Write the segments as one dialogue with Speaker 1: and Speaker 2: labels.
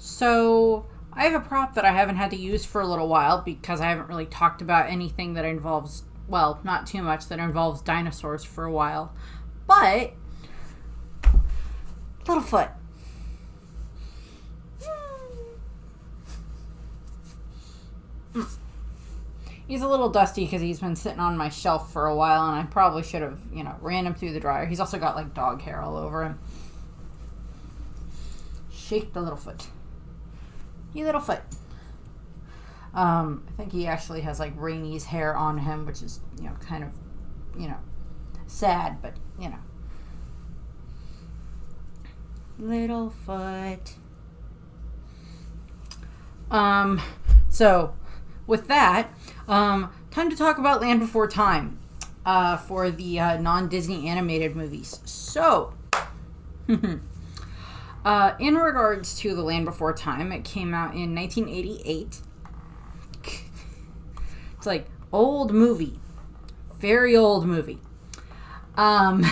Speaker 1: So, I have a prop that I haven't had to use for a little while because I haven't really talked about anything that involves, well, not too much, that involves dinosaurs for a while. But, Littlefoot. He's a little dusty because he's been sitting on my shelf for a while, and I probably should have, ran him through the dryer. He's also got, dog hair all over him. Shake the Littlefoot. You Littlefoot. I think he actually has, Rainy's hair on him, which is, kind of, sad, but, Littlefoot. So, with that, time to talk about Land Before Time for the non-Disney animated movies. So, in regards to The Land Before Time, it came out in 1988. It's old movie. Very old movie. But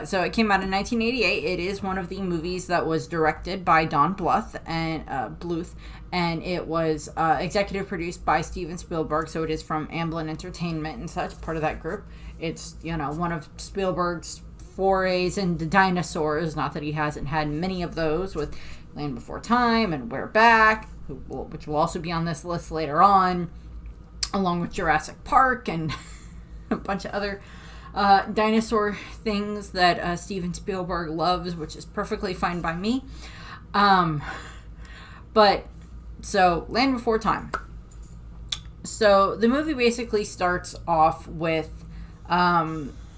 Speaker 1: so it came out in 1988. It is one of the movies that was directed by Don Bluth, and it was executive produced by Steven Spielberg. So it is from Amblin Entertainment and such, part of that group. It's one of Spielberg's forays into dinosaurs. Not that he hasn't had many of those with Land Before Time and We're Back, which will also be on this list later on, along with Jurassic Park and a bunch of other dinosaur things that Steven Spielberg loves, which is perfectly fine by me. But so Land Before Time. So the movie basically starts off with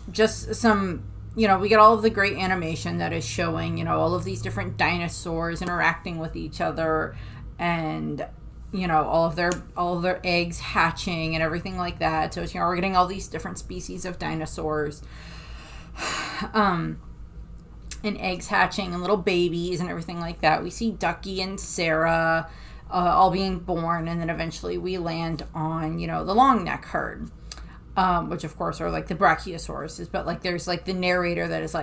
Speaker 1: just some, we get all of the great animation that is showing, all of these different dinosaurs interacting with each other, and all of their eggs hatching and everything like that. So we're getting all these different species of dinosaurs, and eggs hatching and little babies and everything like that. We see Ducky and Sarah all being born, and then eventually we land on the long neck herd, which of course are the Brachiosauruses. But there's the narrator that is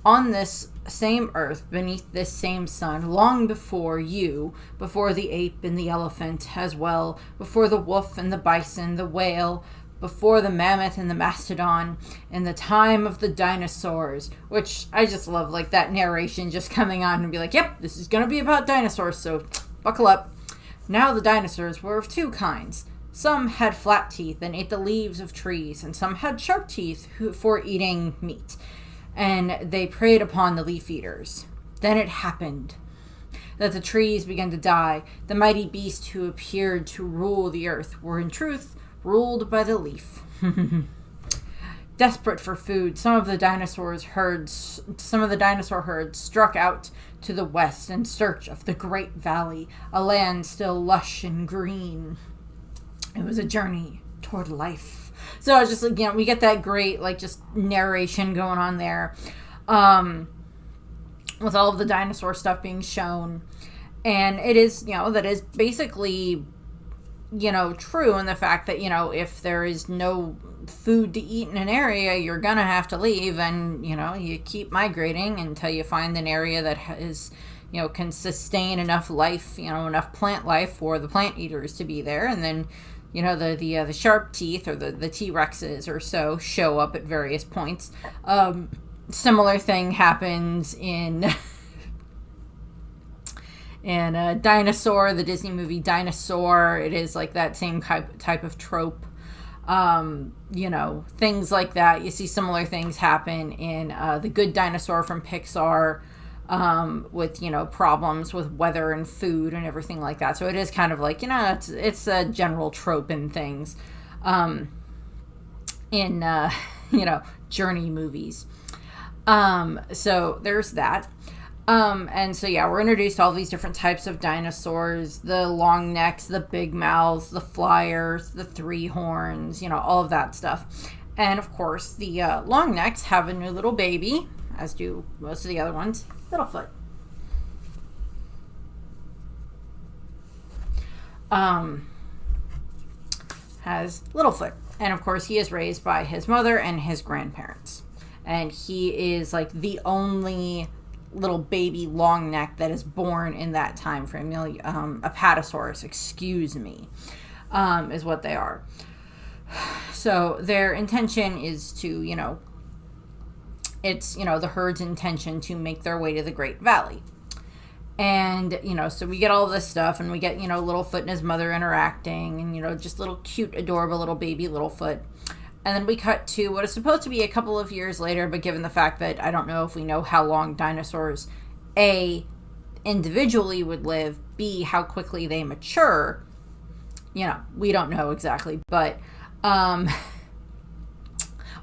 Speaker 1: on this same earth, beneath this same sun, long before you, before the ape and the elephant as well, before the wolf and the bison, the whale, before the mammoth and the mastodon, in the time of the dinosaurs. Which I just love, that narration just coming on and be yep, this is going to be about dinosaurs, so buckle up. Now the dinosaurs were of two kinds. Some had flat teeth and ate the leaves of trees, and some had sharp teeth for eating meat, and they preyed upon the leaf eaters. Then it happened that the trees began to die. The mighty beasts who appeared to rule the earth were in truth ruled by the leaf. Desperate for food, some of the dinosaur herds struck out to the west in search of the Great Valley, a land still lush and green. It was a journey toward life. So I was just we get that great just narration going on there, with all of the dinosaur stuff being shown, and it is that is basically true in the fact that if there is no food to eat in an area, you're gonna have to leave, and you keep migrating until you find an area that is can sustain enough life, enough plant life for the plant eaters to be there, and then the sharp teeth, or the T-Rexes or so, show up at various points. Similar thing happens in Dinosaur, the Disney movie Dinosaur. It is that same type of trope. Things like that. You see similar things happen in The Good Dinosaur from Pixar, with problems with weather and food and everything like that. So it is kind of it's a general trope in things, in journey movies. So there's that. And so we're introduced to all these different types of dinosaurs: the long necks, the big mouths, the flyers, the three horns, all of that stuff. And of course the long necks have a new little baby, as do most of the other ones, Littlefoot. Has Littlefoot. And of course he is raised by his mother and his grandparents. And he is the only little baby long neck that is born in that time frame. Apatosaurus, excuse me, is what they are. So their intention is to, it's, the herd's intention to make their way to the Great Valley. And, so we get all this stuff, and we get, Littlefoot and his mother interacting, and, just little cute, adorable little baby Littlefoot. And then we cut to what is supposed to be a couple of years later, but given the fact that I don't know if we know how long dinosaurs, A, individually would live, B, how quickly they mature, we don't know exactly. But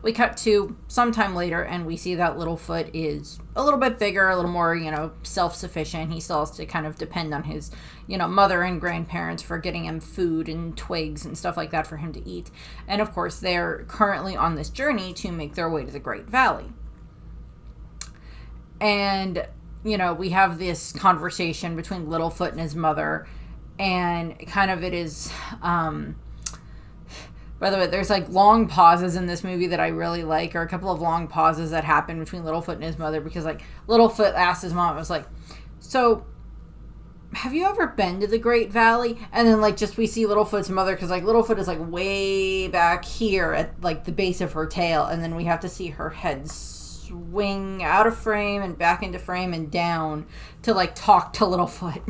Speaker 1: we cut to sometime later, and we see that Littlefoot is a little bit bigger, a little more, self-sufficient. He still has to kind of depend on his, mother and grandparents for getting him food and twigs and stuff like that for him to eat. And of course, they're currently on this journey to make their way to the Great Valley. And, we have this conversation between Littlefoot and his mother, and kind of it is, by the way, there's like long pauses in this movie that I really like, or a couple of long pauses that happen between Littlefoot and his mother, because like Littlefoot asked his mom, it was like, so have you ever been to the Great Valley? And then like just we see Littlefoot's mother, because like Littlefoot is like way back here at like the base of her tail, and then we have to see her head swing out of frame and back into frame and down to like talk to Littlefoot,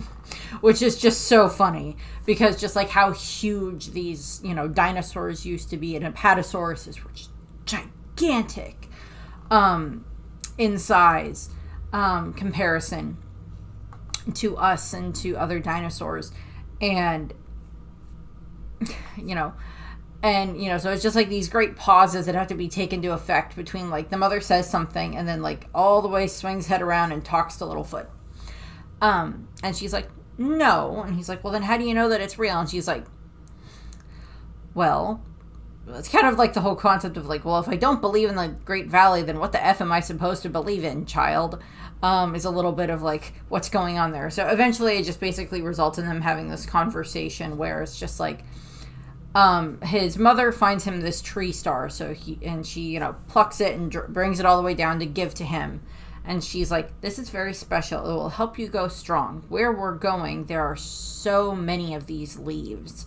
Speaker 1: which is just so funny, because just like how huge these, dinosaurs used to be, and Apatosaurus is gigantic in size comparison to us and to other dinosaurs. And, so it's just like these great pauses that have to be taken to effect between like the mother says something and then like all the way swings head around and talks to Littlefoot. And she's like, no. And he's like, well, then how do you know that it's real? And she's like, well, it's kind of like the whole concept of like, well, if I don't believe in the Great Valley, then what the F am I supposed to believe in, child? Is a little bit of like what's going on there. So eventually it just basically results in them having this conversation where it's just like, his mother finds him this tree star. So she plucks it and brings it all the way down to give to him. And she's like, this is very special. It will help you go strong. Where we're going, there are so many of these leaves.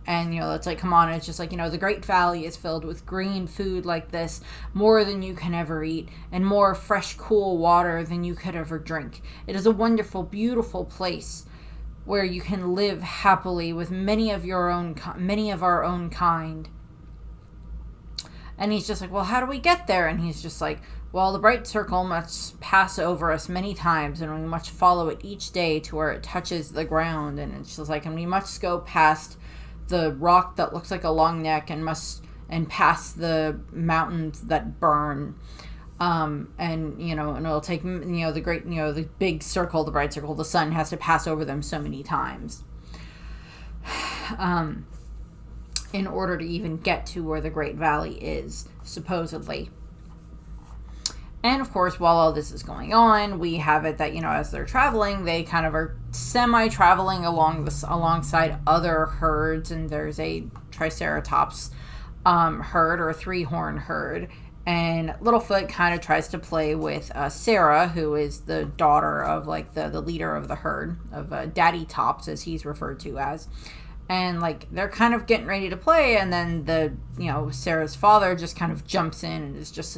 Speaker 1: And, it's like, come on. It's just like, the Great Valley is filled with green food like this, more than you can ever eat, and more fresh, cool water than you could ever drink. It is a wonderful, beautiful place where you can live happily with many of our own kind. And he's just like, well, how do we get there? And he's just like, well, the bright circle must pass over us many times, and we must follow it each day to where it touches the ground. And it's just like, and we must go past the rock that looks like a long neck and past the mountains that burn. And it'll take, the big circle, the bright circle, the sun has to pass over them so many times. In order to even get to where the Great Valley is, supposedly. And of course, while all this is going on, we have it that, as they're traveling, they kind of are semi-traveling alongside other herds, and there's a Triceratops herd, or a three-horn herd. And Littlefoot kind of tries to play with Sarah, who is the daughter of like the leader of the herd, of Daddy Tops, as he's referred to as. And like they're kind of getting ready to play, and then Sarah's father just kind of jumps in and is just,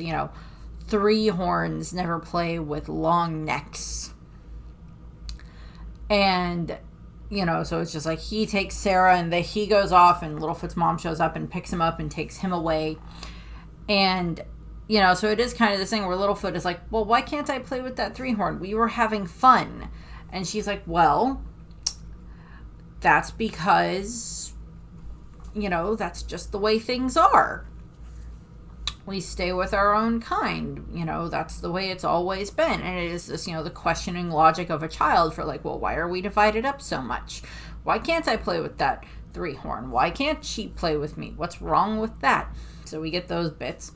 Speaker 1: three horns never play with long necks. And so it's just like he takes Sarah, and he goes off, and Littlefoot's mom shows up and picks him up and takes him away. And so it is kind of this thing where Littlefoot is like, well, why can't I play with that three-horn? We were having fun. And she's like, well, that's because, that's just the way things are. We stay with our own kind. That's the way it's always been. And it is this, the questioning logic of a child for like, well, why are we divided up so much? Why can't I play with that three-horn? Why can't she play with me? What's wrong with that? So we get those bits.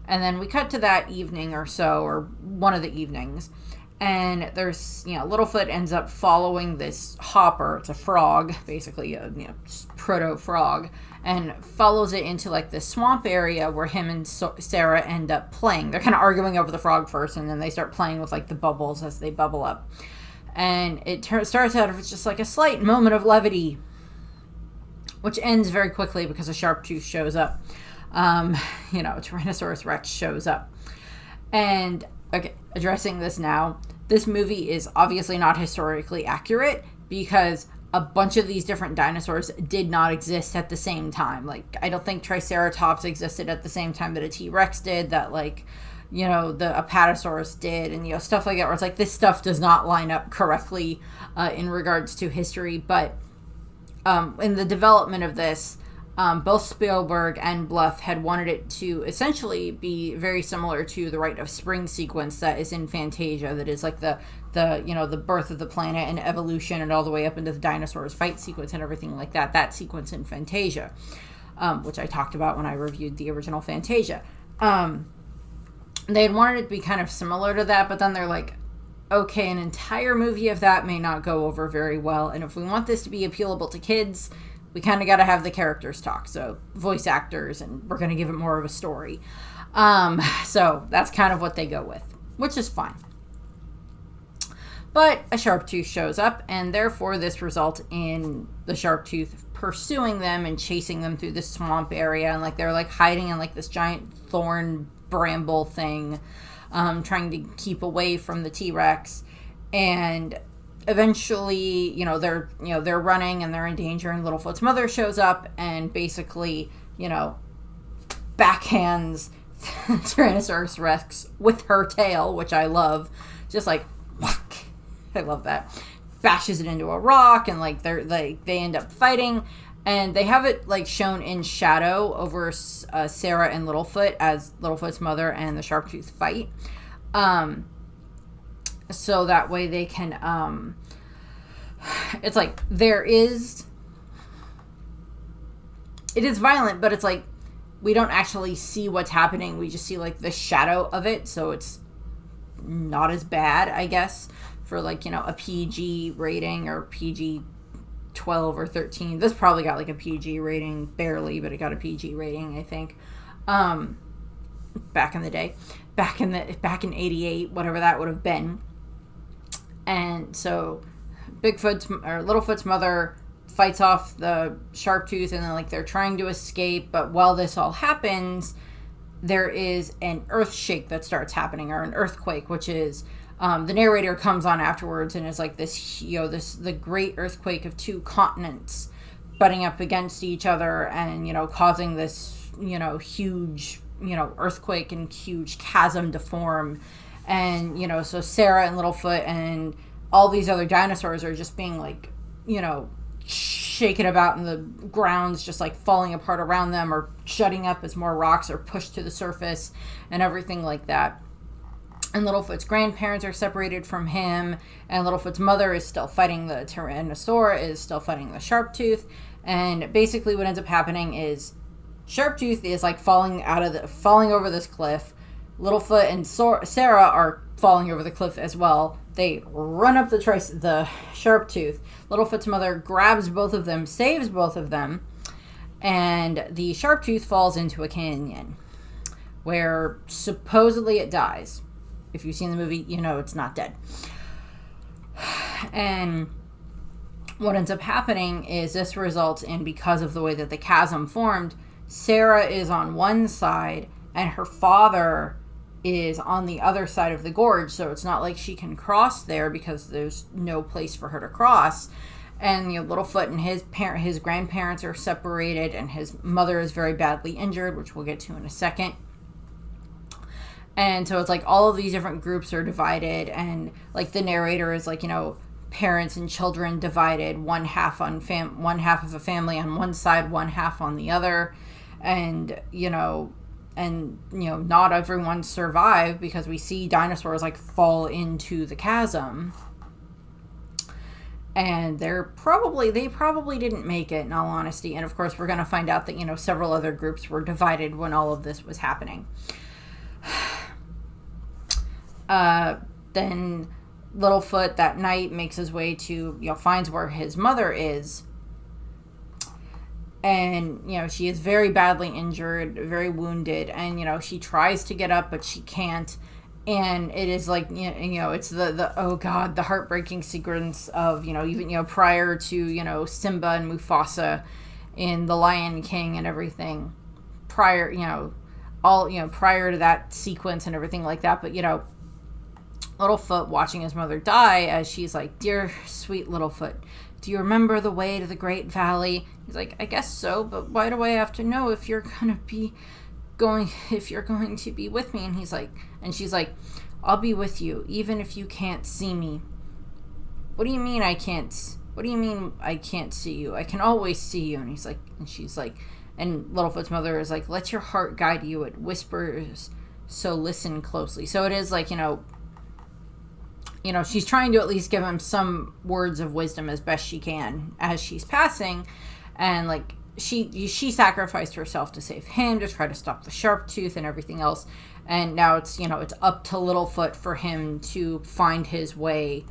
Speaker 1: And then we cut to that evening or so, or one of the evenings. And there's, Littlefoot ends up following this hopper. It's a frog, basically, a proto-frog. and follows it into like this swamp area where him and Sarah end up playing. They're kind of arguing over the frog first, and then they start playing with like the bubbles as they bubble up. And it starts out as just like a slight moment of levity, which ends very quickly because a Sharptooth shows up. Tyrannosaurus Rex shows up. And, okay, addressing this now, this movie is obviously not historically accurate because a bunch of these different dinosaurs did not exist at the same time. Like, I don't think Triceratops existed at the same time that a T-Rex did, that, like, the Apatosaurus did, and, stuff like that, where it's like, this stuff does not line up correctly in regards to history. But in the development of this, both Spielberg and Bluth had wanted it to essentially be very similar to the Rite of Spring sequence that is in Fantasia, that is like the birth of the planet and evolution and all the way up into the dinosaurs fight sequence and everything like that sequence in Fantasia, which I talked about when I reviewed the original Fantasia. They had wanted it to be kind of similar to that, but then they're like, okay, an entire movie of that may not go over very well, and if we want this to be appealable to kids, we kind of got to have the characters talk, so voice actors, and we're going to give it more of a story. So that's kind of what they go with, which is fine. But a Sharptooth shows up, and therefore this results in the Sharptooth pursuing them and chasing them through this swamp area, and like they're like hiding in like this giant thorn bramble thing, trying to keep away from the T-Rex. And eventually, they're running and they're in danger, and Littlefoot's mother shows up and basically, backhands Tyrannosaurus Rex with her tail, which I love. Just like, whack. I love that. Bashes it into a rock, and like they end up fighting, and they have it like shown in shadow over Sarah and Littlefoot as Littlefoot's mother and the Sharptooth fight. So that way they can, it's like, it is violent, but it's like, we don't actually see what's happening. We just see like the shadow of it. So it's not as bad, I guess, for like, a PG rating or PG 12 or 13. This probably got like a PG rating, barely, but it got a PG rating, I think. Back in the day, back in 88, whatever that would have been. And so Littlefoot's mother fights off the Sharptooth, and then like they're trying to escape, but while this all happens, there is an earth shake that starts happening, or an earthquake, which is the narrator comes on afterwards and is like the great earthquake of two continents butting up against each other, and causing this huge earthquake and huge chasm to form. And so Sarah and Littlefoot and all these other dinosaurs are just being like shaken about, and the ground's just like falling apart around them, or shutting up as more rocks are pushed to the surface and everything like that. And Littlefoot's grandparents are separated from him, and Littlefoot's mother is still fighting the Tyrannosaur, is still fighting the Sharptooth. And basically what ends up happening is Sharptooth is like falling over this cliff. Littlefoot and Sarah are falling over the cliff as well. They run up the Sharptooth. Littlefoot's mother grabs both of them, saves both of them, and the Sharptooth falls into a canyon where supposedly it dies. If you've seen the movie, it's not dead. And what ends up happening is this results in, because of the way that the chasm formed, Sarah is on one side and her father is on the other side of the gorge, so it's not like she can cross there because there's no place for her to cross. And Littlefoot and his grandparents are separated, and his mother is very badly injured, which we'll get to in a second. And so it's like all of these different groups are divided, and like the narrator is like, parents and children divided, one half of a family on one side, one half on the other. And not everyone survived, because we see dinosaurs like fall into the chasm, and they probably didn't make it, in all honesty. And of course we're going to find out that several other groups were divided when all of this was happening. Then Littlefoot that night makes his way to finds where his mother is, And, she is very badly injured, very wounded. And, she tries to get up, but she can't. And it is like, it's oh God, the heartbreaking sequence of, even, prior to, Simba and Mufasa in The Lion King and everything. Prior to that sequence and everything like that. But, Littlefoot watching his mother die as she's like, dear sweet Littlefoot, do you remember the way to the Great Valley? He's like, I guess so, but why do I have to know if you're going to be with me? And she's like, I'll be with you, even if you can't see me. What do you mean I can't see you? I can always see you. And she's like, and Littlefoot's mother is like, let your heart guide you. It whispers, so listen closely. So it is like, she's trying to at least give him some words of wisdom as best she can as she's passing. And, like, she sacrificed herself to save him, to try to stop the Sharptooth and everything else. And now it's, it's up to Littlefoot for him to find his way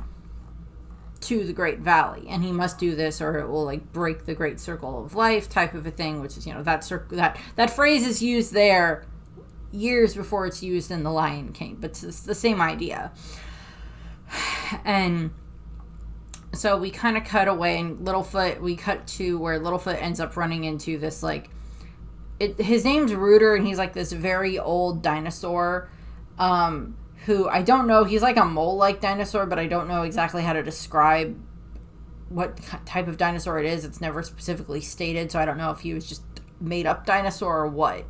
Speaker 1: to the Great Valley. And he must do this or it will, like, break the Great Circle of Life type of a thing, which is, that phrase is used there years before it's used in The Lion King. But it's the same idea. And so we kind of cut away, and we cut to where Littlefoot ends up running into this, like, his name's Rooter, and he's like this very old dinosaur, who I don't know, he's like a mole-like dinosaur, but I don't know exactly how to describe what type of dinosaur it is. It's never specifically stated, so I don't know if he was just made-up dinosaur or what.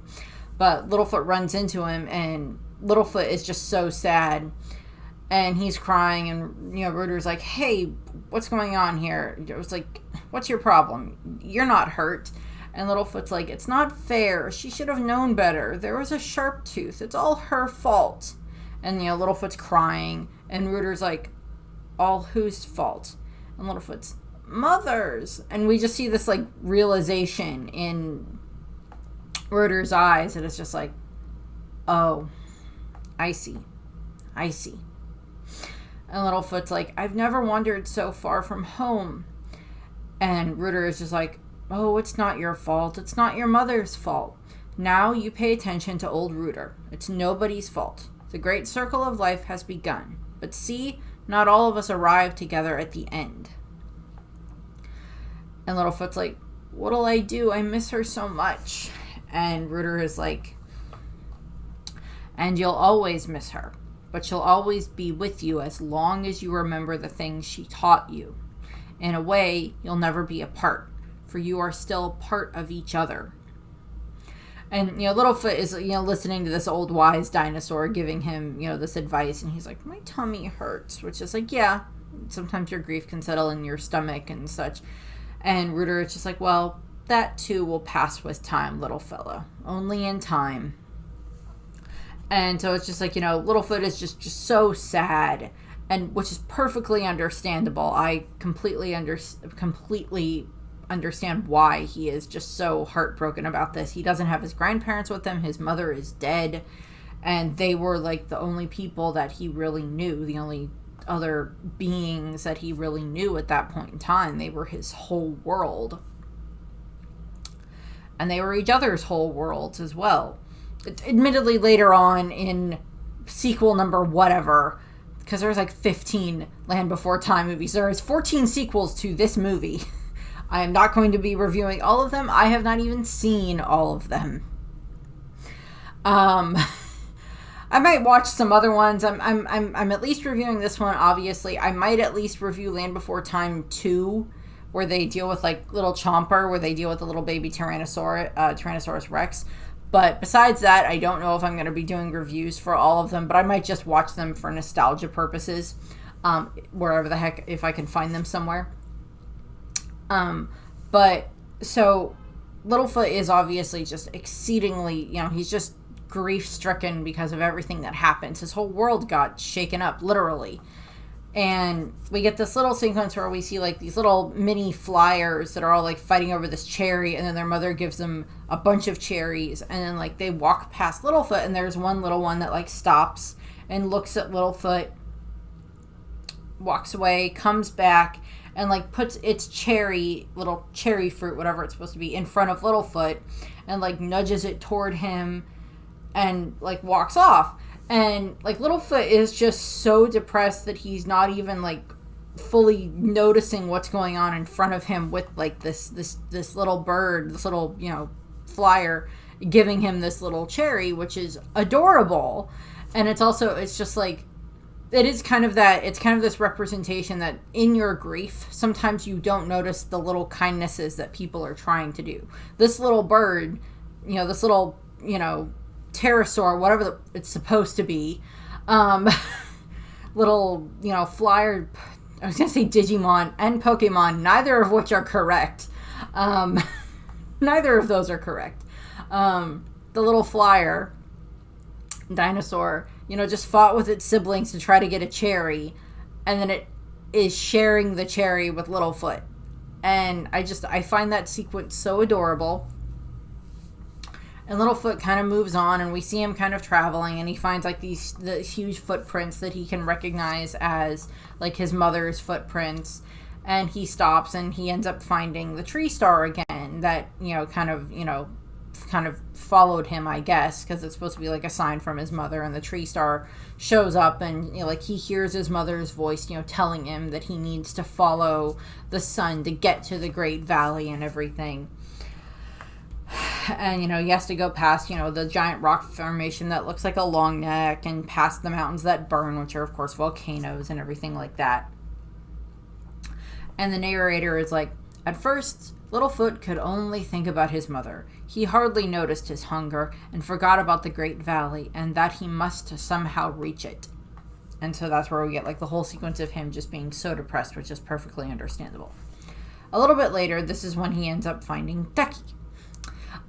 Speaker 1: But Littlefoot runs into him, and Littlefoot is just so sad. And he's crying, and, Rooter's like, hey, what's going on here? It was like, what's your problem? You're not hurt. And Littlefoot's like, it's not fair. She should have known better. There was a Sharptooth. It's all her fault. And, Littlefoot's crying, and Rooter's like, all whose fault? And Littlefoot's, mother's. And we just see this, like, realization in Rooter's eyes, and it's just like, oh, I see. And Littlefoot's like, I've never wandered so far from home. And Rooter is just like, oh, it's not your fault. It's not your mother's fault. Now you pay attention to old Rooter. It's nobody's fault. The Great Circle of Life has begun. But see, not all of us arrive together at the end. And Littlefoot's like, what'll I do? I miss her so much. And Rooter is like, and you'll always miss her. But she'll always be with you as long as you remember the things she taught you. In a way, you'll never be apart, for you are still part of each other. And, Littlefoot is, listening to this old wise dinosaur giving him, this advice, and he's like, my tummy hurts, which is like, yeah, sometimes your grief can settle in your stomach and such. And Rooter is just like, well, that too will pass with time, little fellow. Only in time. And so it's just like, Littlefoot is just so sad, and which is perfectly understandable. I completely understand why he is just so heartbroken about this. He doesn't have his grandparents with him. His mother is dead, and they were like the only people that he really knew, the only other beings that he really knew at that point in time. They were his whole world, and they were each other's whole worlds as well. Admittedly, later on in sequel number whatever, because there's like 15 Land Before Time movies, there is 14 sequels to this movie. I am not going to be reviewing all of them. I have not even seen all of them. I might watch some other ones. I'm at least reviewing this one, obviously. I might at least review Land Before Time 2, where they deal with like little Chomper, where they deal with the little baby Tyrannosaurus Rex. But besides that, I don't know if I'm going to be doing reviews for all of them, but I might just watch them for nostalgia purposes, wherever the heck, if I can find them somewhere. But, so, Littlefoot is obviously just exceedingly, he's just grief-stricken because of everything that happens. His whole world got shaken up, literally. And we get this little sequence where we see, like, these little mini flyers that are all, like, fighting over this cherry, and then their mother gives them a bunch of cherries, and then, like, they walk past Littlefoot, and there's one little one that, like, stops and looks at Littlefoot, walks away, comes back, and like puts its little cherry fruit, whatever it's supposed to be, in front of Littlefoot, and like nudges it toward him and like walks off. And like Littlefoot is just so depressed that he's not even like fully noticing what's going on in front of him, with like this little bird, this little, you know, flyer giving him this little cherry, which is adorable. And it's just like, it is kind of that, it's kind of this representation that in your grief, sometimes you don't notice the little kindnesses that people are trying to do. This little bird, you know, this little, you know, pterosaur, whatever it's supposed to be, little, you know, flyer, I was going to say Digimon and Pokemon, neither of which are correct. Neither of those are correct. The little flyer dinosaur, you know, just fought with its siblings to try to get a cherry, and then it is sharing the cherry with Littlefoot. And I find that sequence so adorable. And Littlefoot kind of moves on, and we see him kind of traveling, and he finds like the huge footprints that he can recognize as like his mother's footprints. And he stops, and he ends up finding the tree star again that, you know, kind of followed him, I guess, because it's supposed to be like a sign from his mother. And the tree star shows up, and, you know, like he hears his mother's voice, you know, telling him that he needs to follow the sun to get to the Great Valley and everything. And, you know, he has to go past, you know, the giant rock formation that looks like a long neck, and past the mountains that burn, which are, of course, volcanoes and everything like that. And the narrator is like, at first, Littlefoot could only think about his mother. He hardly noticed his hunger and forgot about the Great Valley, and that he must somehow reach it. And so that's where we get, like, the whole sequence of him just being so depressed, which is perfectly understandable. A little bit later, this is when he ends up finding Ducky.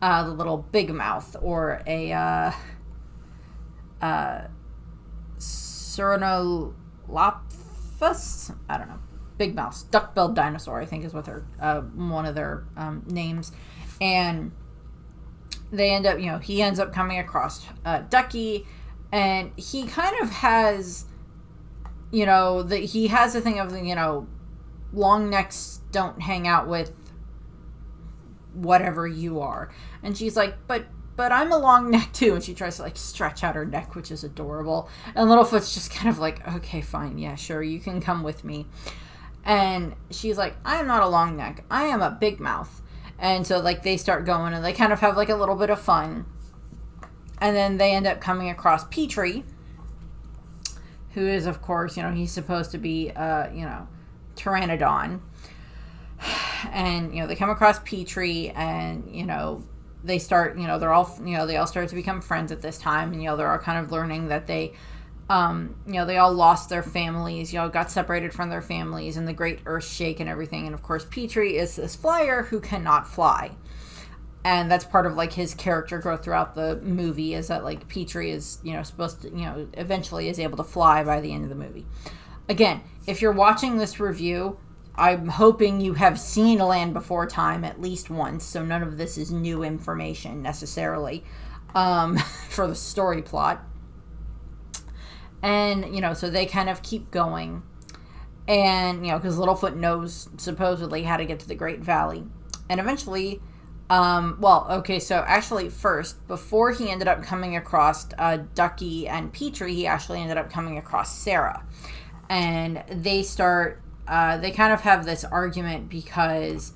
Speaker 1: The little big mouth, or a Cernolophus? I don't know. Big mouse. Duck-billed dinosaur, I think is what one of their names. And they end up, you know, he ends up coming across Ducky, and he kind of has, you know, he has a thing of, you know, long necks don't hang out with whatever you are. And she's like, but I'm a long neck too. And she tries to like stretch out her neck, which is adorable. And Littlefoot's just kind of like, okay, fine, yeah, sure, you can come with me. And she's like, I am not a long neck, I am a big mouth. And so like they start going, and they kind of have like a little bit of fun. And then they end up coming across Petrie, who is, of course, you know, he's supposed to be you know, Pteranodon. And, you know, they come across Petrie, and, you know, they start, you know, they all start to become friends at this time. And, you know, they're all kind of learning that they, you know, they all lost their families, you know, got separated from their families in the Great Earthshake and everything. And, of course, Petrie is this flyer who cannot fly. And that's part of, like, his character growth throughout the movie, is that, like, Petrie is, you know, supposed to, you know, eventually is able to fly by the end of the movie. Again, if you're watching this review, I'm hoping you have seen Land Before Time at least once, so none of this is new information necessarily for the story plot. And, you know, so they kind of keep going. And, you know, because Littlefoot knows supposedly how to get to the Great Valley. And eventually, so actually first, before he ended up coming across Ducky and Petrie, he actually ended up coming across Sarah. And they start... they kind of have this argument because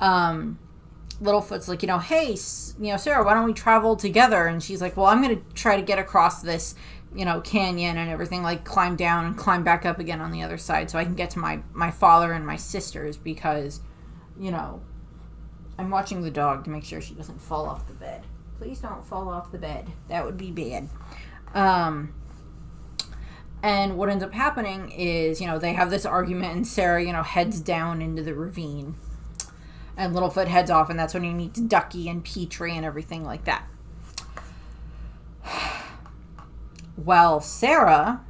Speaker 1: Littlefoot's like, you know, hey, you know, Sarah, why don't we travel together? And she's like, well, I'm going to try to get across this, you know, canyon and everything, like climb down and climb back up again on the other side so I can get to my father and my sisters, because, you know, I'm watching the dog to make sure she doesn't fall off the bed. Please don't fall off the bed. That would be bad. And what ends up happening is, you know, they have this argument, and Sarah, you know, heads down into the ravine. And Littlefoot heads off, and that's when he meets Ducky and Petrie and everything like that. Well, Sarah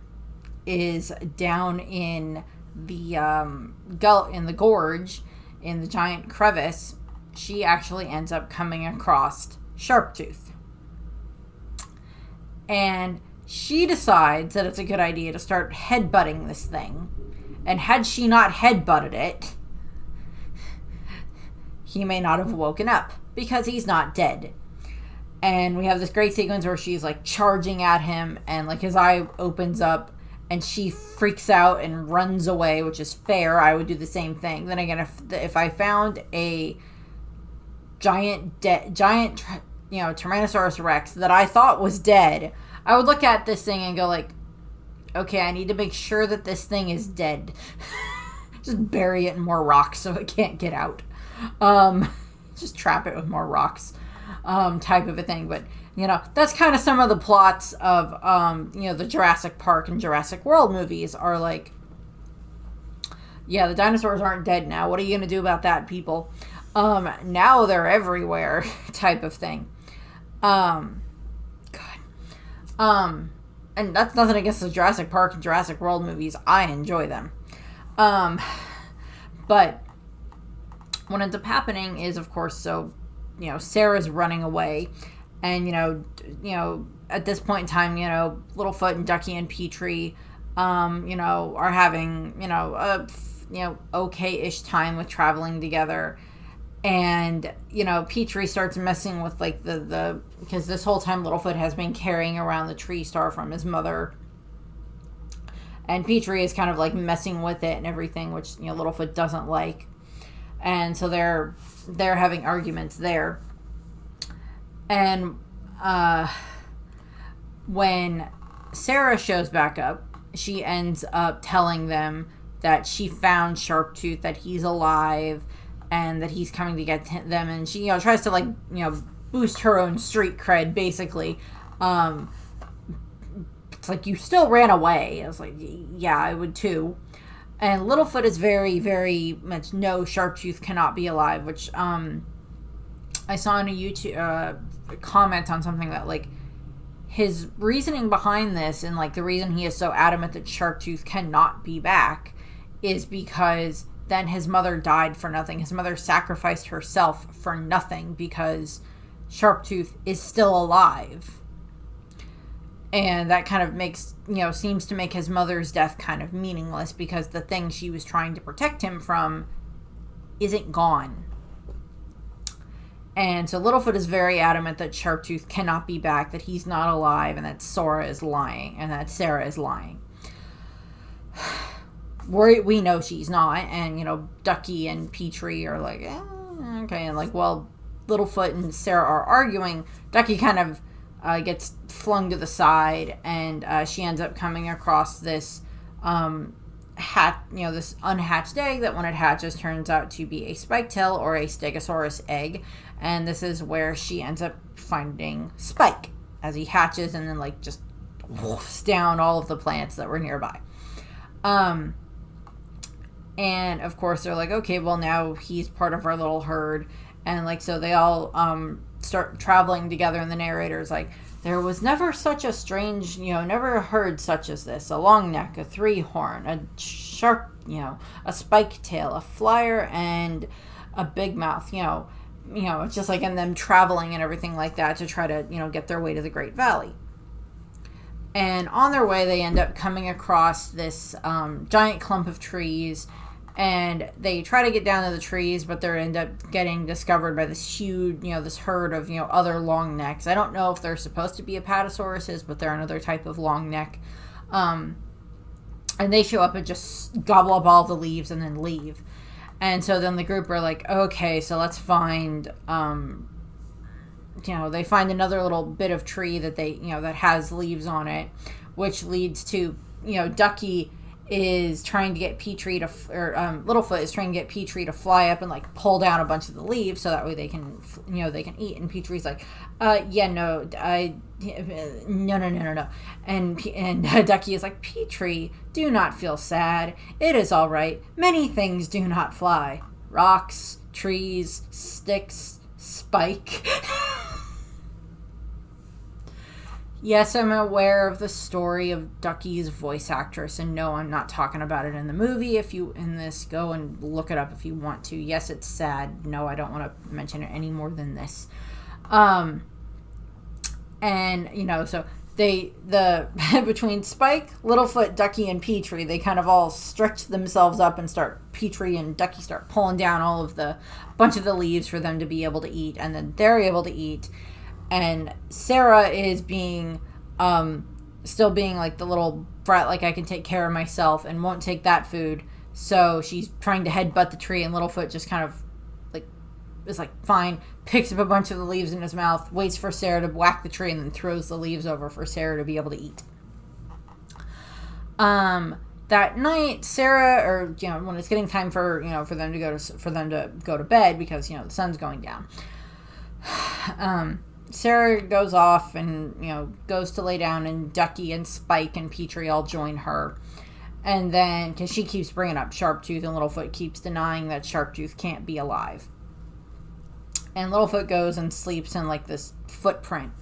Speaker 1: is down in the gorge, in the giant crevice. She actually ends up coming across Sharptooth. And she decides that it's a good idea to start headbutting this thing. And had she not headbutted it, he may not have woken up because he's not dead. And we have this great sequence where she's like charging at him, and like his eye opens up and she freaks out and runs away, which is fair. I would do the same thing. Then again, if I found a giant Tyrannosaurus Rex that I thought was dead, I would look at this thing and go like, okay, I need to make sure that this thing is dead. Just bury it in more rocks so it can't get out. Just trap it with more rocks, type of a thing. But, that's kind of some of the plots of, the Jurassic Park and Jurassic World movies are like, yeah, the dinosaurs aren't dead now. What are you going to do about that, people? Now they're everywhere type of thing. God. And that's nothing against the Jurassic Park and Jurassic World movies. I enjoy them. But what ends up happening is, of course, Sarah's running away, and, at this point in time, Littlefoot and Ducky and Petrie, are having, okay-ish time with traveling together. And, Petrie starts messing with, like, because this whole time Littlefoot has been carrying around the tree star from his mother. And Petrie is kind of, like, messing with it and everything, which, Littlefoot doesn't like. And so they're having arguments there. And, when Sarah shows back up, she ends up telling them that she found Sharptooth, that he's alive, and that he's coming to get them, and she, tries to, like, boost her own street cred, basically. It's like, you still ran away. I was like, yeah, I would too. And Littlefoot is very, very much, no, Sharptooth cannot be alive, which, I saw in a YouTube, comment on something that, like, his reasoning behind this, and, like, the reason he is so adamant that Sharptooth cannot be back, is because then his mother died for nothing. His mother sacrificed herself for nothing because Sharptooth is still alive. And that kind of makes, seems to make his mother's death kind of meaningless, because the thing she was trying to protect him from isn't gone. And so Littlefoot is very adamant that Sharptooth cannot be back, that he's not alive, and that Sarah is lying. We know she's not, and, Ducky and Petrie are like, okay, and, like, well, Littlefoot and Sarah are arguing. Ducky kind of gets flung to the side, and she ends up coming across this this unhatched egg that, when it hatches, turns out to be a spiketail or a Stegosaurus egg, and this is where she ends up finding Spike as he hatches, and then, like, just woofs down all of the plants that were nearby. And, of course, they're like, okay, well, now he's part of our little herd. And, like, so they all start traveling together, and the narrator's like, there was never such a strange, never heard such as this. A long neck, a three-horn, a sharp, a spike tail, a flyer, and a big mouth. It's just like in them traveling and everything like that to try to, get their way to the Great Valley. And on their way, they end up coming across this giant clump of trees, and they try to get down to the trees, but they end up getting discovered by this huge, this herd of, other long necks. I don't know if they're supposed to be apatosauruses, but they're another type of long neck. And they show up and just gobble up all the leaves and then leave. And so then the group are like, okay, so let's find, they find another little bit of tree that they, that has leaves on it, which leads to, Ducky is trying to get Petrie to, Littlefoot is trying to get Petrie to fly up and, like, pull down a bunch of the leaves so that way they can, they can eat. And Petrie's like, no. And Ducky is like, Petrie, do not feel sad. It is all right. Many things do not fly. Rocks, trees, sticks, Spike. Yes, I'm aware of the story of Ducky's voice actress, and no, I'm not talking about it in the movie. If you go and look it up if you want to. Yes, it's sad. No, I don't want to mention it any more than this. And, so between Spike, Littlefoot, Ducky, and Petrie, they kind of all stretch themselves up and Petrie and Ducky start pulling down all of the bunch of the leaves for them to be able to eat, and then they're able to eat. And Sarah is being, still being like the little brat, like I can take care of myself, and won't take that food. So she's trying to headbutt the tree, and Littlefoot just kind of is like, fine, picks up a bunch of the leaves in his mouth, waits for Sarah to whack the tree, and then throws the leaves over for Sarah to be able to eat. That night, Sarah, or when it's getting time for for them to go to bed, because the sun's going down. Sarah goes off and goes to lay down, and Ducky and Spike and Petrie all join her. And then, because she keeps bringing up Sharptooth, and Littlefoot keeps denying that Sharptooth can't be alive. And Littlefoot goes and sleeps in like this footprint.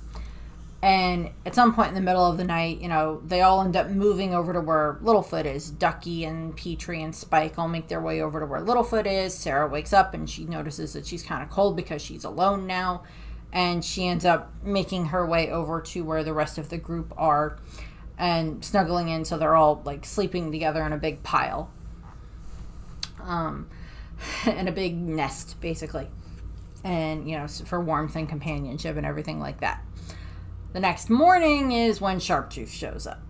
Speaker 1: And at some point in the middle of the night, they all end up moving over to where Littlefoot is. Ducky and Petrie and Spike all make their way over to where Littlefoot is. Sarah wakes up and she notices that she's kind of cold because she's alone now. And she ends up making her way over to where the rest of the group are and snuggling in, so they're all like sleeping together in a big pile. In a big nest, basically. And, for warmth and companionship and everything like that. The next morning is when Sharptooth shows up.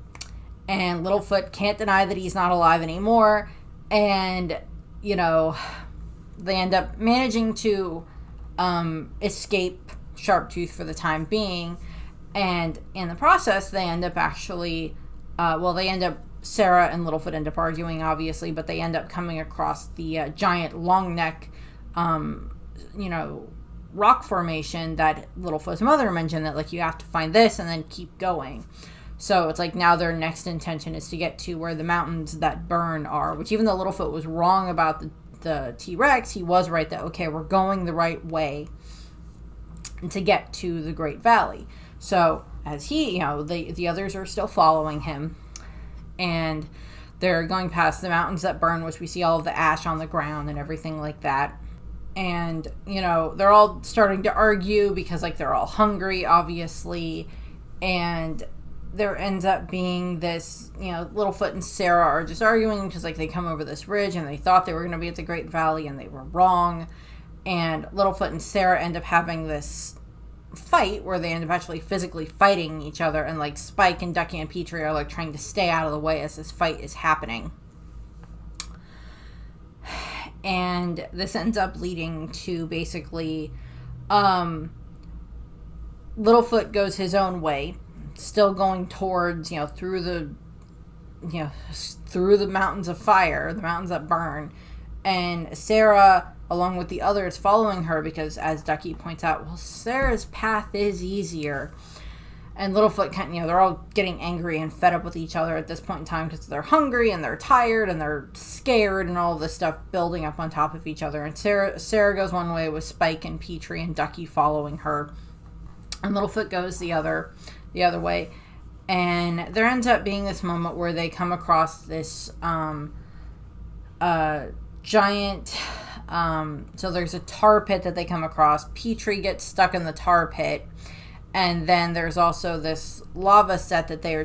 Speaker 1: And Littlefoot can't deny that he's not alive anymore. And, they end up managing to escape Sharptooth for the time being. And in the process, they end up Sarah and Littlefoot end up arguing, obviously, but they end up coming across the giant long neck rock formation that Littlefoot's mother mentioned, that like you have to find this and then keep going. So it's like now their next intention is to get to where the mountains that burn are, which even though Littlefoot was wrong about the T-Rex, he was right that, okay, we're going the right way to get to the Great Valley. So as he, the others are still following him, and they're going past the mountains that burn, which we see all of the ash on the ground and everything like that. And, they're all starting to argue because, like, they're all hungry, obviously. And there ends up being this, Littlefoot and Sarah are just arguing because, like, they come over this ridge and they thought they were going to be at the Great Valley and they were wrong. And Littlefoot and Sarah end up having this fight where they end up actually physically fighting each other. And, like, Spike and Ducky and Petrie are, like, trying to stay out of the way as this fight is happening. And this ends up leading to basically Littlefoot goes his own way, still going towards, through the mountains of fire, the mountains that burn. And Sarah, along with the others, following her because, as Ducky points out, well, Sarah's path is easier. And Littlefoot they're all getting angry and fed up with each other at this point in time because they're hungry and they're tired and they're scared and all of this stuff building up on top of each other. And Sarah goes one way with Spike and Petrie and Ducky following her. And Littlefoot goes the other way. And there ends up being this moment where they come across this giant... so there's a tar pit that they come across. Petrie gets stuck in the tar pit. And then there's also this lava set that they are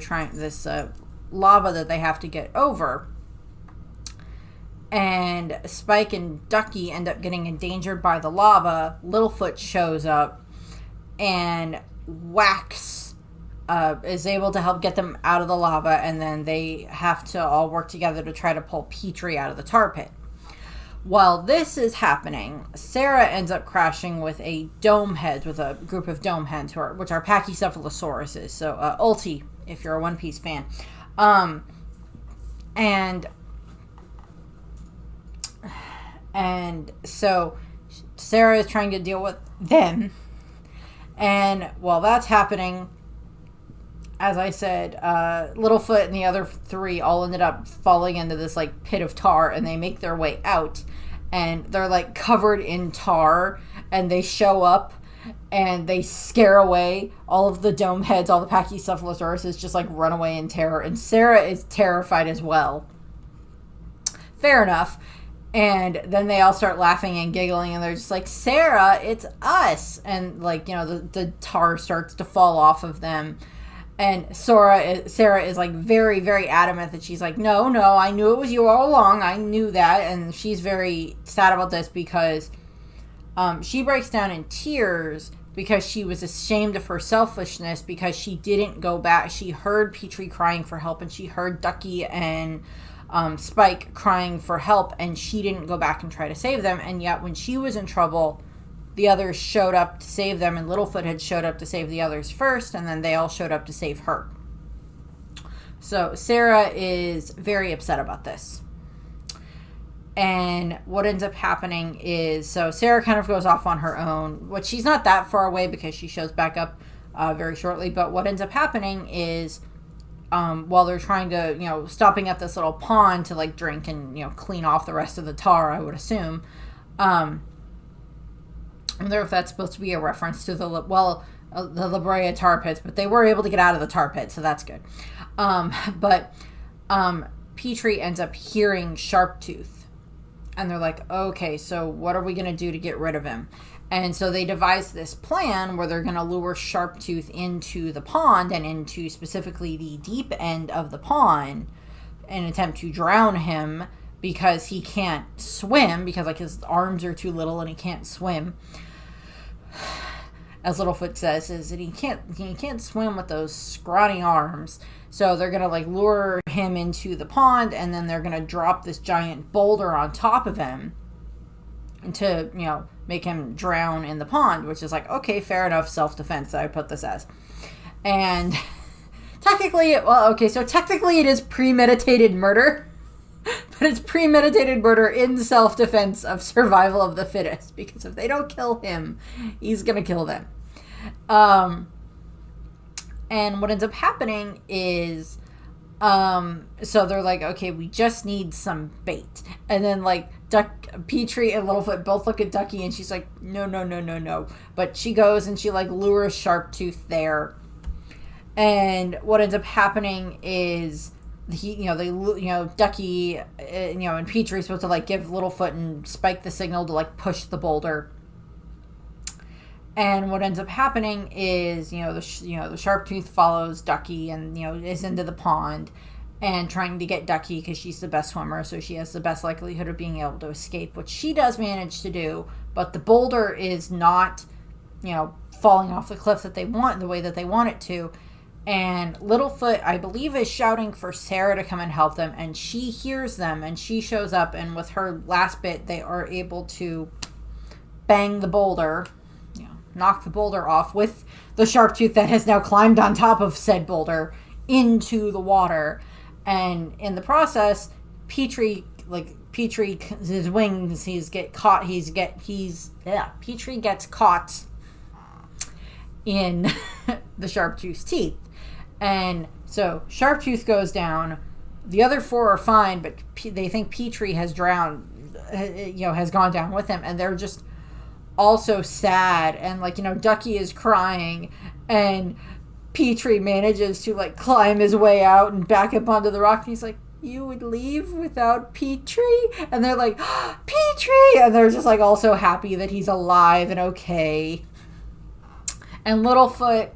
Speaker 1: lava that they have to get over. And Spike and Ducky end up getting endangered by the lava. Littlefoot shows up and is able to help get them out of the lava. And then they have to all work together to try to pull Petrie out of the tar pit. While this is happening, Sarah ends up crashing with a group of dome heads, which are Pachycephalosauruses. So, Ulti, if you're a One Piece fan. And so Sarah is trying to deal with them. And while that's happening, as I said, Littlefoot and the other three all ended up falling into this like pit of tar, and they make their way out, and they're like covered in tar, and they show up and they scare away all of the dome heads, all the Pachycephalosauruses just like run away in terror, and Sarah is terrified as well. Fair enough. And then they all start laughing and giggling, and they're just like, Sarah, it's us. And like, the tar starts to fall off of them. And Sarah is like very, very adamant that she's like, no, I knew it was you all along. I knew that. And she's very sad about this because she breaks down in tears because she was ashamed of her selfishness because she didn't go back. She heard Petrie crying for help, and she heard Ducky and Spike crying for help, and she didn't go back and try to save them. And yet when she was in trouble, the others showed up to save them, and Littlefoot had showed up to save the others first, and then they all showed up to save her. So Sarah is very upset about this. And what ends up happening is, so Sarah kind of goes off on her own, which she's not that far away because she shows back up very shortly. But what ends up happening is, while they're trying to, stopping at this little pond to like drink and, clean off the rest of the tar, I would assume. I wonder if that's supposed to be a reference to the La Brea tar pits, but they were able to get out of the tar pit, so that's good. But Petrie ends up hearing Sharptooth. And they're like, okay, so what are we going to do to get rid of him? And so they devise this plan where they're going to lure Sharptooth into the pond and into specifically the deep end of the pond and attempt to drown him because he can't swim because like his arms are too little and he can't swim. As Littlefoot says, is that he can't swim with those scrawny arms. So they're going to like lure him into the pond, and then they're going to drop this giant boulder on top of him to, make him drown in the pond, which is like, okay, fair enough, self-defense, I put this as. And technically it is premeditated murder, but it's premeditated murder in self-defense of survival of the fittest, because if they don't kill him, he's going to kill them. And what ends up happening is, so they're like, okay, we just need some bait. And then like Petrie and Littlefoot both look at Ducky, and she's like, no. But she goes and she like lures Sharptooth there. And what ends up happening is Ducky, and Petrie's supposed to like give Littlefoot and Spike the signal to like push the boulder. And what ends up happening is, the Sharptooth follows Ducky and, is into the pond and trying to get Ducky because she's the best swimmer, so she has the best likelihood of being able to escape, which she does manage to do, but the boulder is not, falling off the cliff that they want, the way that they want it to. And Littlefoot, I believe, is shouting for Sarah to come and help them, and she hears them, and she shows up, and with her last bit, they are able to bang the boulder, knock the boulder off with the Sharptooth that has now climbed on top of said boulder into the water. And in the process, Petrie, his wings, Petrie gets caught in the Sharptooth's teeth. And so Sharptooth goes down. The other four are fine, but they think Petrie has drowned, has gone down with him, and they're just also sad. And Ducky is crying, and Petrie manages to climb his way out and back up onto the rock, and he's like, you would leave without Petrie? And they're like, Petrie! And they're just also happy that he's alive and okay. And Littlefoot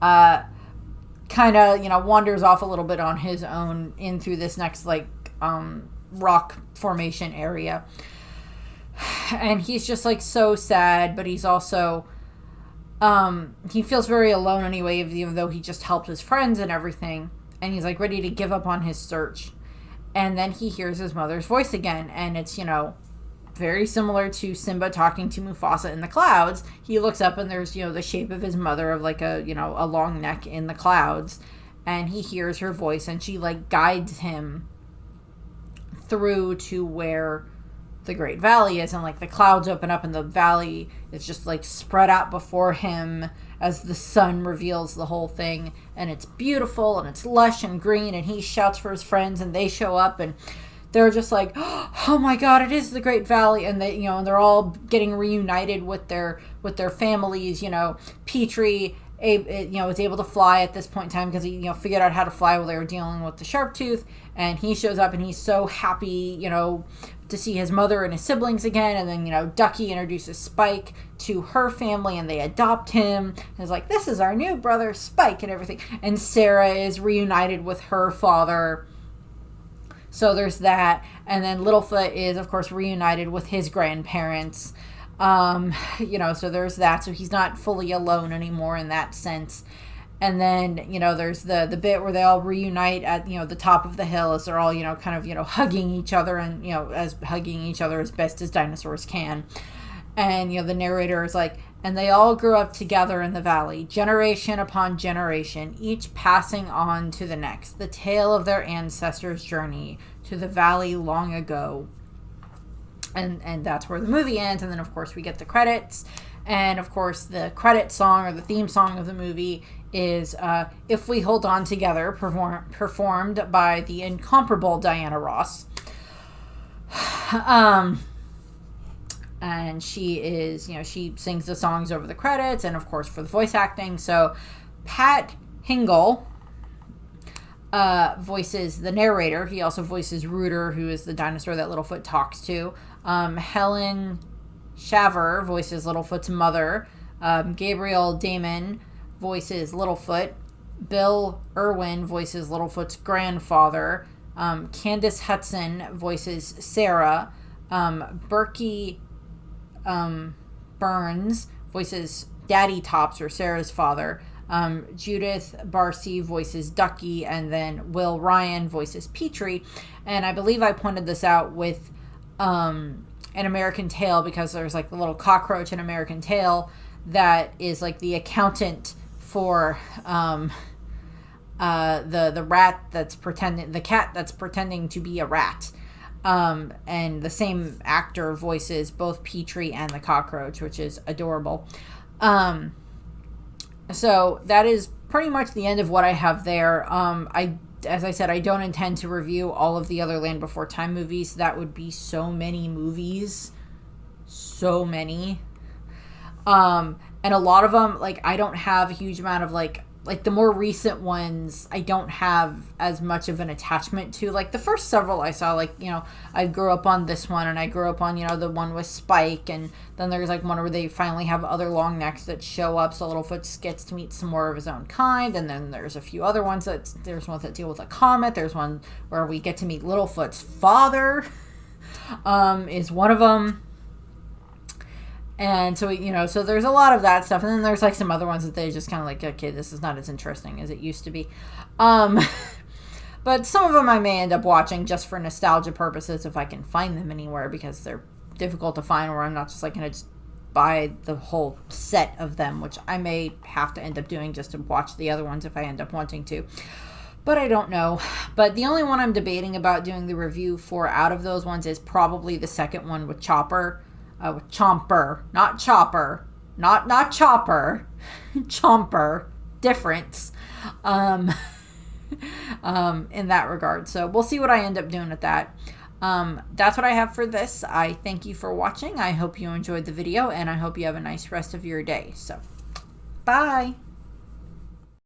Speaker 1: kind of wanders off a little bit on his own in through this next rock formation area. And he's just so sad, but he's also he feels very alone anyway, even though he just helped his friends and everything. And he's ready to give up on his search. And then he hears his mother's voice again, and it's very similar to Simba talking to Mufasa in the clouds. He looks up, and there's the shape of his mother of a long neck in the clouds, and he hears her voice, and she guides him through to where the Great Valley is, and the clouds open up, and the valley is just spread out before him as the sun reveals the whole thing, and it's beautiful, and it's lush and green, and he shouts for his friends, and they show up, and they're just oh my god, it is the Great Valley. And they, and they're all getting reunited with their families. Petrie was able to fly at this point in time because he, figured out how to fly while they were dealing with the Sharptooth. And he shows up and he's so happy, to see his mother and his siblings again. And then, Ducky introduces Spike to her family and they adopt him. And it's like, this is our new brother, Spike, and everything. And Sarah is reunited with her father. So there's that. And then Littlefoot is, of course, reunited with his grandparents. So there's that. So he's not fully alone anymore in that sense. And then, there's the bit where they all reunite at, the top of the hill as they're all, hugging each other and, as hugging each other as best as dinosaurs can. And, the narrator is like, and they all grew up together in the valley, generation upon generation, each passing on to the next, the tale of their ancestors' journey to the valley long ago. And that's where the movie ends. And then, of course, we get the credits. And, of course, the credit song or the theme song of the movie is If We Hold On Together, performed by the incomparable Diana Ross. And she is, she sings the songs over the credits and, of course, for the voice acting. So Pat Hingle voices the narrator. He also voices Rooter, who is the dinosaur that Littlefoot talks to. Helen Shaver voices Littlefoot's mother. Gabriel Damon voices Littlefoot. Bill Irwin voices Littlefoot's grandfather. Candace Hudson voices Sarah. Berkey Burns voices Daddy Tops, or Sarah's father. Judith Barcy voices Ducky, and then Will Ryan voices Petrie. And I believe I pointed this out with An American Tail, because there's like the little cockroach in American Tail that is like the accountant for the rat that's pretending, the cat that's pretending to be a rat. And the same actor voices both Petrie and the cockroach, which is adorable. So that is pretty much the end of what I have there. As I said, I don't intend to review all of the other Land Before Time movies. That would be so many movies. So many. And a lot of them, like, I don't have a huge amount of, like the more recent ones, I don't have as much of an attachment to. Like, the first several I saw, like, I grew up on this one, and I grew up on, the one with Spike, and then there's, like, one where they finally have other long necks that show up, so Littlefoot gets to meet some more of his own kind, and then there's a few other ones there's ones that deal with a comet, there's one where we get to meet Littlefoot's father, is one of them. And so, so there's a lot of that stuff. And then there's, like, some other ones that they just kind of like, okay, this is not as interesting as it used to be. But some of them I may end up watching just for nostalgia purposes if I can find them anywhere, because they're difficult to find, or I'm not just, like, going to just buy the whole set of them, which I may have to end up doing just to watch the other ones if I end up wanting to. But I don't know. But the only one I'm debating about doing the review for out of those ones is probably the second one with Chopper. With Chomper, not Chopper, not Chopper, Chomper, difference, in that regard. So we'll see what I end up doing with that. That's what I have for this. I thank you for watching. I hope you enjoyed the video, and I hope you have a nice rest of your day. So, bye.